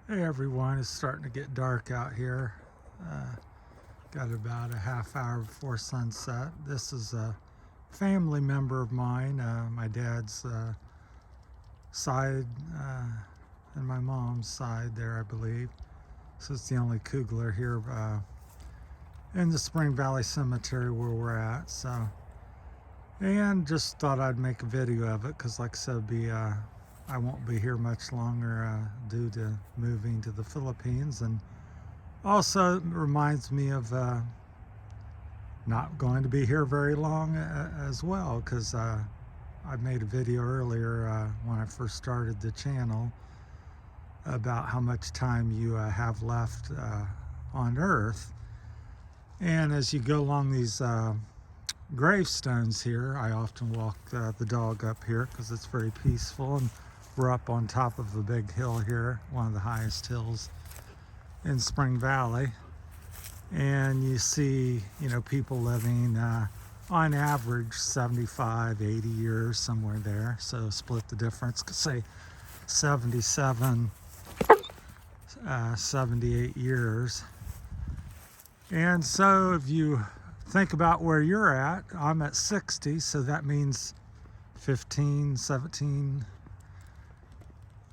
Hey everyone, it's starting to get dark out here. Got about a half hour before sunset. This is a family member of mine, my dad's side and my mom's side there, I believe. So it's the only Kugler here in the Spring Valley Cemetery where we're at. And just thought I'd make a video of it because, like I said, I won't be here much longer due to moving to the Philippines, and also it reminds me of not going to be here very long as well, because I made a video earlier when I first started the channel about how much time you have left on Earth. And as you go along these gravestones here, I often walk the dog up here because it's very peaceful, and we're up on top of a big hill here, one of the highest hills in Spring Valley. And you see, people living on average 75, 80 years, somewhere there. So split the difference, say 77, 78 years. And so if you think about where you're at, I'm at 60, so that means 15, 17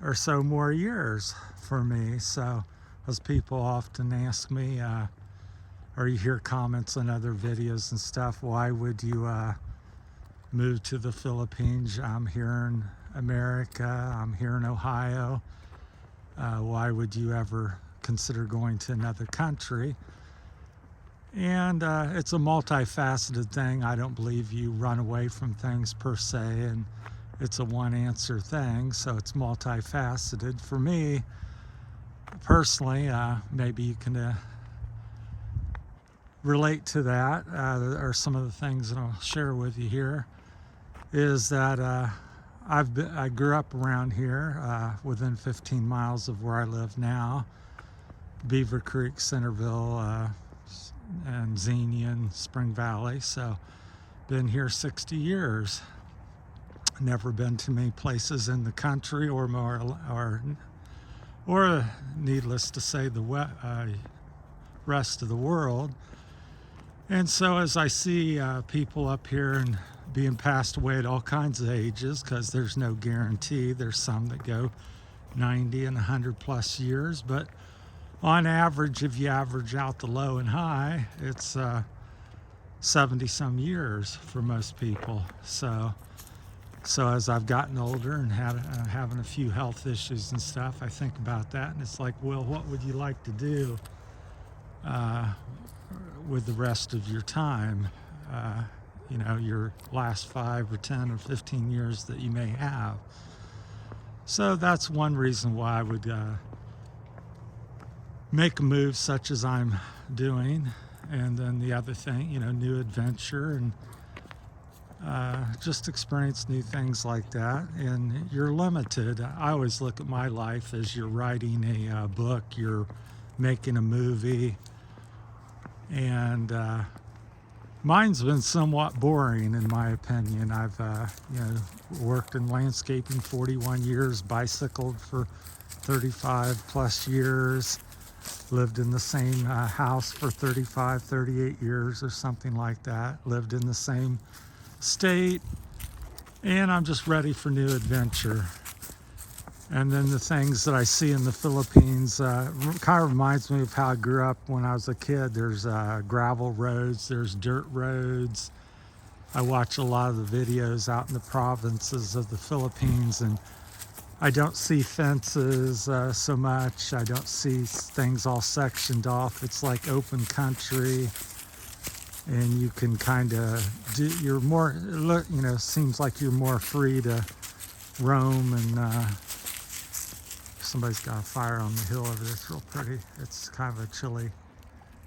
or so more years for me. So as people often ask me, or you hear comments on other videos and stuff, why would you move to the Philippines? I'm here in America, I'm here in Ohio. Why would you ever consider going to another country? And it's a multifaceted thing. I don't believe you run away from things per se, and it's a one answer thing, so it's multifaceted. For me personally, maybe you can relate to that. There are some of the things that I'll share with you here. Is that I grew up around here, within 15 miles of where I live now, Beaver Creek, Centerville, and Xenia and Spring Valley. So been here 60 years. Never been to many places in the country, or needless to say, the rest of the world. And so as I see people up here and being passed away at all kinds of ages, because there's no guarantee, there's some that go 90 and 100 plus years, but on average, if you average out the low and high, it's 70 some years for most people. So as I've gotten older and having a few health issues and stuff, I think about that, and it's like, well, what would you like to do with the rest of your time? Your last 5 or 10 or 15 years that you may have. So that's one reason why I would make a move such as I'm doing. And then the other thing, new adventure, and just experience new things like that. And you're limited. I always look at my life as you're writing a book, you're making a movie, and mine's been somewhat boring in my opinion. I've worked in landscaping 41 years, bicycled for 35 plus years, lived in the same house for 35, 38 years or something like that, lived in the same state, and I'm just ready for new adventure. And then the things that I see in the Philippines kind of reminds me of how I grew up when I was a kid. There's gravel roads, there's dirt roads. I watch a lot of the videos out in the provinces of the Philippines, and I don't see fences so much. I don't see things all sectioned off. It's like open country, and you can kind of you're more, seems like you're more free to roam. And somebody's got a fire on the hill over there. It's real pretty. It's kind of a chilly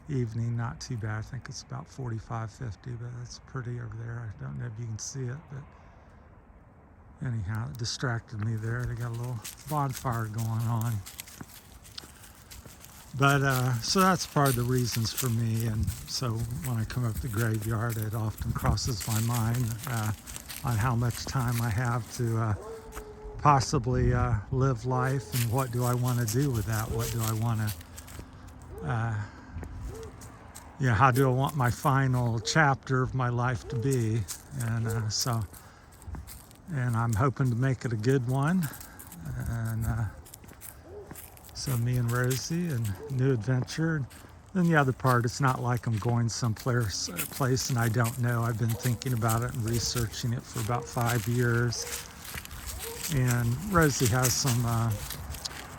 evening, not too bad. I think it's about 45, 50, but it's pretty over there. I don't know if you can see it, but anyhow, it distracted me there. They got a little bonfire going on. But so that's part of the reasons for me. And so when I come up the graveyard, it often crosses my mind on how much time I have to possibly live life, and what do I want to do with that? What do I want to, how do I want my final chapter of my life to be? And and I'm hoping to make it a good one. And so me and Rosie and new adventure. And then the other part, it's not like I'm going someplace place and I don't know. I've been thinking about it and researching it for about 5 years. And Rosie has some,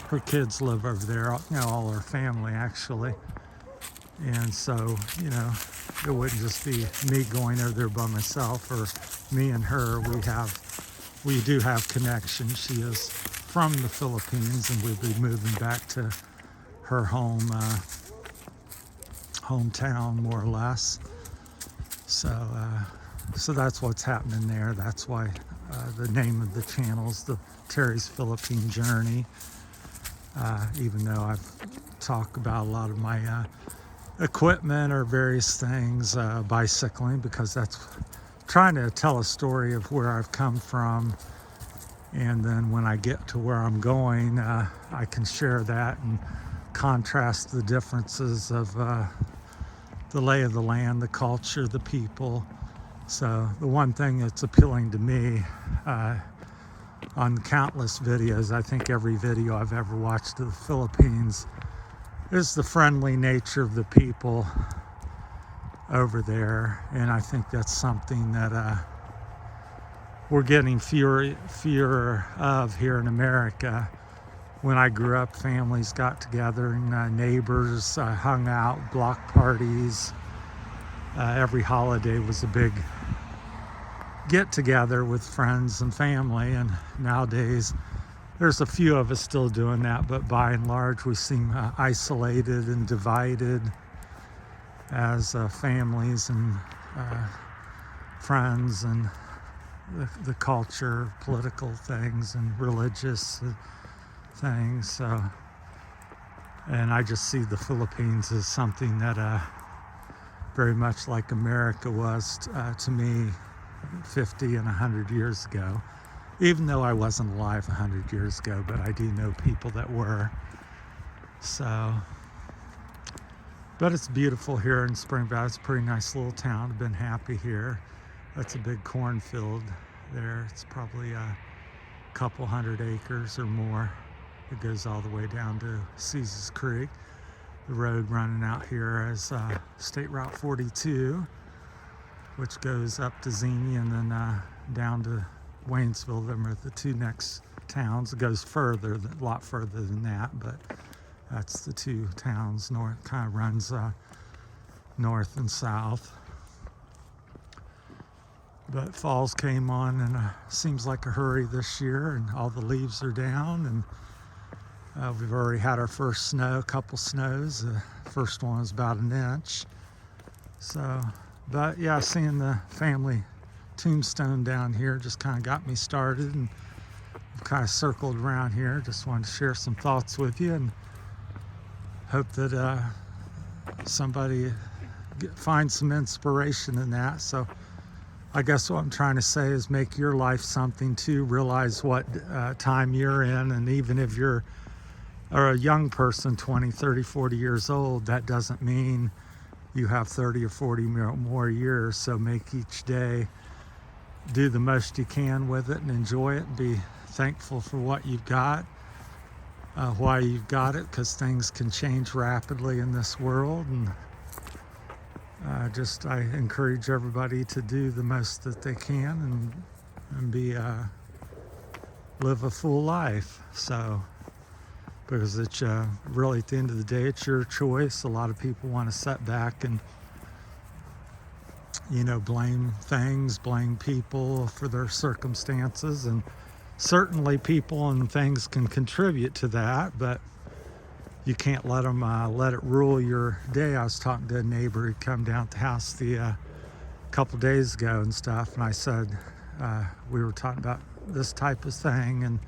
her kids live over there, all her family actually. And so, it wouldn't just be me going over there by myself, or me and her. We do have connections. She is from the Philippines, and we'll be moving back to her hometown, more or less. So that's what's happening there. That's why the name of the channel is the Terry's Philippine Journey. Even though I've talked about a lot of my equipment or various things, bicycling, because that's trying to tell a story of where I've come from. And then when I get to where I'm going, I can share that and contrast the differences of the lay of the land, the culture, the people. So the one thing that's appealing to me on countless videos, I think every video I've ever watched of the Philippines, is the friendly nature of the people over there. And I think that's something that we're getting fewer of here in America. When I grew up, families got together and neighbors hung out, block parties. Every holiday was a big get together with friends and family. And nowadays, there's a few of us still doing that, but by and large, we seem isolated and divided as families and friends, and the culture, political things, and religious things. So, and I just see the Philippines as something that very much like America was to me 50 and 100 years ago. Even though I wasn't alive 100 years ago, but I do know people that were. So, but it's beautiful here in Spring Valley. It's a pretty nice little town. I've been happy here. That's a big cornfield there. It's probably a couple 100 acres or more. It goes all the way down to Caesars Creek. The road running out here is State Route 42, which goes up to Xenia and then down to Waynesville. Them are the two next towns. It goes further, a lot further than that, but that's the two towns. North kind of runs north and south. But falls came on, and seems like a hurry this year, and all the leaves are down, and we've already had our first snow, a couple snows. The first one was about an inch. So, but yeah, seeing the family tombstone down here just kind of got me started, and I've kind of circled around here. Just wanted to share some thoughts with you, and hope that somebody finds some inspiration in that. So I guess what I'm trying to say is make your life something too. Realize what time you're in, and even if you're a young person, 20, 30, 40 years old, that doesn't mean you have 30 or 40 more years. So make each day, do the most you can with it and enjoy it, and be thankful for what you've got, why you've got it, because things can change rapidly in this world. And I encourage everybody to do the most that they can and be live a full life. So, because it's really, at the end of the day, it's your choice. A lot of people want to sit back and blame things, blame people for their circumstances, and certainly people and things can contribute to that, but you can't let them let it rule your day. I was talking to a neighbor who come down at the house a couple days ago and stuff, and I said, we were talking about this type of thing, and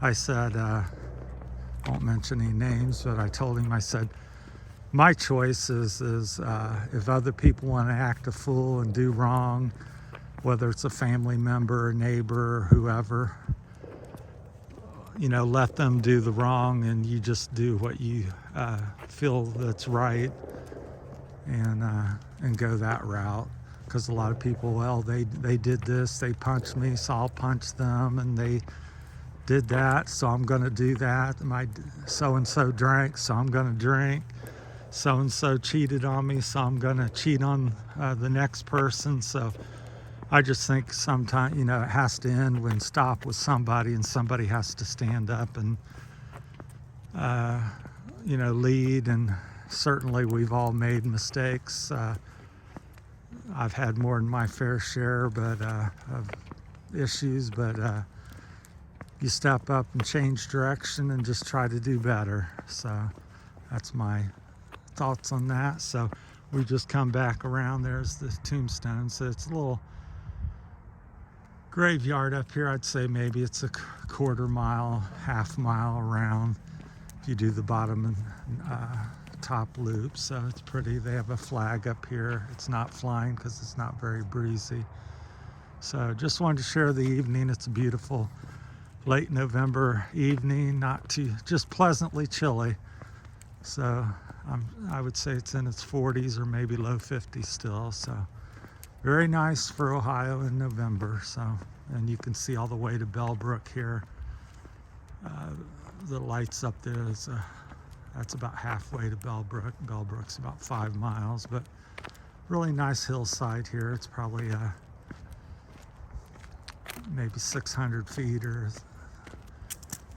I said, won't mention any names, but I told him, I said, my choice is if other people want to act a fool and do wrong, whether it's a family member, a neighbor, or whoever, let them do the wrong, and you just do what you feel that's right, and go that route. Because a lot of people, well, they did this, they punched me, so I'll punch them, and they did that, so I'm going to do that. My so-and-so drank, so I'm going to drink. So-and-so cheated on me, so I'm going to cheat on the next person. So I just think sometimes, it has to end when stop with somebody, and somebody has to stand up and, lead. And certainly we've all made mistakes. I've had more than my fair share of issues, but you step up and change direction and just try to do better. So that's my thoughts on that. So we just come back around. There's the tombstone. So it's a little graveyard up here. I'd say maybe it's a quarter mile, half mile around if you do the bottom and top loop. So it's pretty. They have a flag up here. It's not flying because it's not very breezy. So just wanted to share the evening. It's a beautiful late November evening, not too, just pleasantly chilly. So I would say it's in its 40s or maybe low 50s still. So very nice for Ohio in November. So, and you can see all the way to Bellbrook here. The lights up there is that's about halfway to Bellbrook. Bellbrook's about 5 miles, but really nice hillside here. It's probably maybe 600 feet or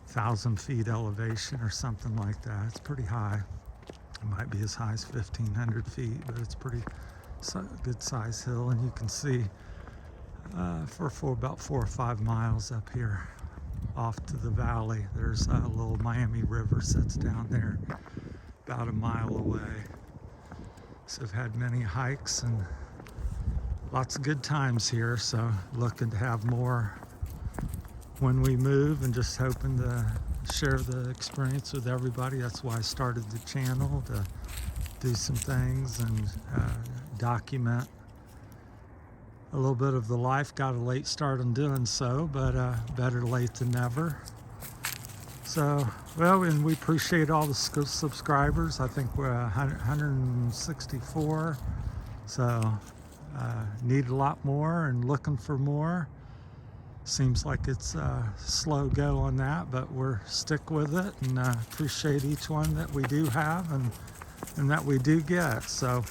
1,000 feet elevation or something like that. It's pretty high. It might be as high as 1,500 feet, but it's pretty good size hill. And you can see for about 4 or 5 miles up here off to the valley, there's a little Miami River sits down there about a mile away. So I've had many hikes and lots of good times here. So looking to have more when we move, and just hoping to share the experience with everybody. That's why I started the channel, to do some things and document a little bit of the life. Got a late start on doing so, but better late than never. So, well, and we appreciate all the subscribers. I think we're 164. So need a lot more and looking for more. Seems like it's a slow go on that, but we're stick with it, and appreciate each one that we do have and that we do get. So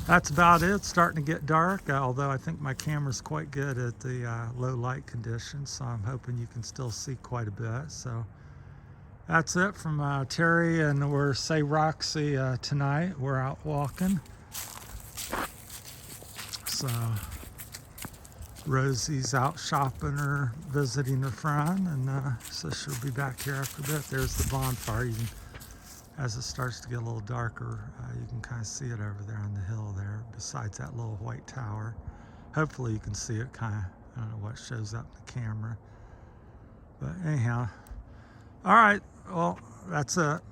that's about it. It's starting to get dark, although I think my camera's quite good at the low light conditions, so I'm hoping you can still see quite a bit. So that's it from Terry, and we're Say Roxy tonight. We're out walking. So Rosie's out shopping or visiting her friend, and so she'll be back here after a bit. There's the bonfire. You can, as it starts to get a little darker, you can kind of see it over there on the hill there, besides that little white tower. Hopefully you can see it kind of, I don't know what shows up in the camera. But anyhow, all right, well, that's it.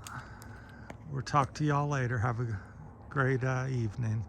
We'll talk to y'all later. Have a great evening.